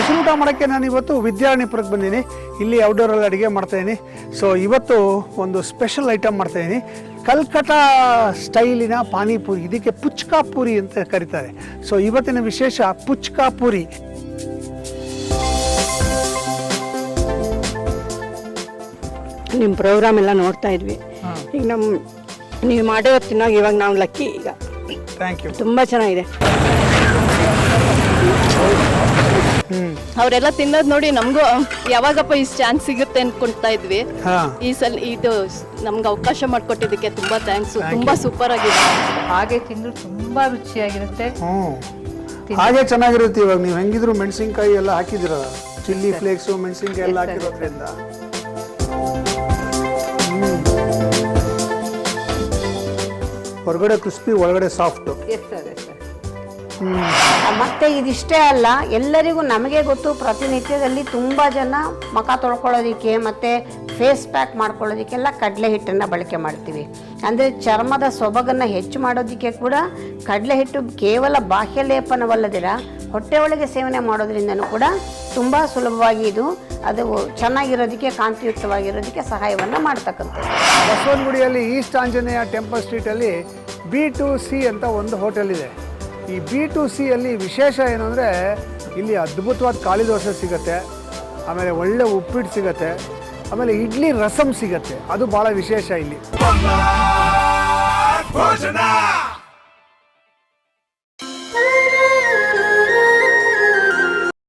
Special ಊಟ ಮಾಡೋಕ್ಕೆ ನಾನು ಇವತ್ತು ವಿದ್ಯಾರಣ್ಯಪುರಕ್ಕೆ ಬಂದೀನಿ. ಇಲ್ಲಿ ಔಟ್ಡೋರಲ್ಲಿ ಅಡುಗೆ ಮಾಡ್ತಾಯಿದ್ದೀನಿ. ಸೊ ಇವತ್ತು ಒಂದು ಸ್ಪೆಷಲ್ ಐಟಮ್ ಮಾಡ್ತಾಯಿದ್ದೀನಿ. ಕಲ್ಕಟಾ ಸ್ಟೈಲಿನ ಪಾನಿಪುರಿ, ಇದಕ್ಕೆ ಪುಚ್ಕಾ ಪೂರಿ ಅಂತ ಕರೀತಾರೆ. ಸೊ ಇವತ್ತಿನ ವಿಶೇಷ ಪುಚ್ಕಾ ಪೂರಿ. ನಿಮ್ಮ ಪ್ರೋಗ್ರಾಮ್ ಎಲ್ಲ ನೋಡ್ತಾ ಇದ್ವಿ. ಈಗ ನೀವು ಮಾಡೋ ತಿನ್ನಾಗ ಇವಾಗ ನಾವು ಲಕ್ಕಿ. ಈಗ ಥ್ಯಾಂಕ್ ಯು. ತುಂಬ ಚೆನ್ನಾಗಿದೆ. ಅವರೆಲ್ಲ ತಿನ್ನೋದು ನೋಡಿ ನಮಗೂ ಯಾವಾಗಪ್ಪ ಈ ಚಾನ್ಸ್ ಸಿಗುತ್ತೆ ಅನ್ಕೊಂತಾ ಇದ್ವಿ. ಈ ಸಲ ಇದು ನಮ್ಗೆ ಅವಕಾಶ ಮಾಡಿಕೊಟ್ಟಿದ್ದಕ್ಕೆ ತುಂಬಾ ಥ್ಯಾಂಕ್ಸ್. ತುಂಬಾ ಸೂಪರ್ ಆಗಿದೆ. ಹಾಗೆ ತಿಂದ್ರು ತುಂಬಾ ರುಚಿಯಾಗಿರುತ್ತೆ. ಹಾಗೆ ಚೆನ್ನಾಗಿರುತ್ತೆ. ಇವಾಗ ನೀವು ಹೆಂಗಿದ್ರು ಮೆಣಸಿನ್ಕಾಯಿ ಎಲ್ಲ ಹಾಕಿದಿರ, ಚಿಲ್ಲಿ ಫ್ಲೇಕ್ಸು ಮೆಣಸಿನ್ಕಾಯಿ ಎಲ್ಲ ಹಾಕಿರೋದ್ರಿಂದ ಹೊರಗಡೆ ಕ್ರಿಸ್ಪಿ, ಒಳಗಡೆ ಸಾಫ್ಟ್. ಮತ್ತೆ ಇದಿಷ್ಟೇ ಅಲ್ಲ, ಎಲ್ಲರಿಗೂ ನಮಗೆ ಗೊತ್ತು ಪ್ರತಿನಿತ್ಯದಲ್ಲಿ ತುಂಬ ಜನ ಮುಖ ತೊಳ್ಕೊಳ್ಳೋದಕ್ಕೆ ಮತ್ತು ಫೇಸ್ ಪ್ಯಾಕ್ ಮಾಡ್ಕೊಳ್ಳೋದಕ್ಕೆಲ್ಲ ಕಡಲೆ ಹಿಟ್ಟನ್ನು ಬಳಕೆ ಮಾಡ್ತೀವಿ. ಅಂದರೆ ಚರ್ಮದ ಸೊಬಗನ್ನು ಹೆಚ್ಚು ಮಾಡೋದಕ್ಕೆ ಕೂಡ ಕಡಲೆ ಹಿಟ್ಟು ಕೇವಲ ಬಾಹ್ಯ ಲೇಪನವಲ್ಲದಿರ ಹೊಟ್ಟೆ ಒಳಗೆ ಸೇವನೆ ಮಾಡೋದ್ರಿಂದನೂ ಕೂಡ ತುಂಬ ಸುಲಭವಾಗಿ ಅದು ಚೆನ್ನಾಗಿರೋದಕ್ಕೆ, ಕಾಂತಿಯುಕ್ತವಾಗಿರೋದಕ್ಕೆ ಸಹಾಯವನ್ನು ಮಾಡ್ತಕ್ಕಂಥದ್ದು. ಬಸವನಗುಡಿಯಲ್ಲಿ ಈಸ್ಟ್ ಆಂಜನೇಯ ಟೆಂಪಲ್ ಸ್ಟ್ರೀಟಲ್ಲಿ B2C ಅಂತ ಒಂದು ಹೋಟೆಲ್ ಇದೆ. ಈ B2C ಅಲ್ಲಿ ವಿಶೇಷ ಏನು ಅಂದರೆ, ಇಲ್ಲಿ ಅದ್ಭುತವಾದ ಕಾಳಿ ದೋಸೆ ಸಿಗುತ್ತೆ, ಆಮೇಲೆ ಒಳ್ಳೆ ಉಪ್ಪಿಟ್ಟು ಸಿಗುತ್ತೆ, ಆಮೇಲೆ ಇಡ್ಲಿ ರಸಮ್ ಸಿಗುತ್ತೆ. ಅದು ಭಾಳ ವಿಶೇಷ ಇಲ್ಲಿ.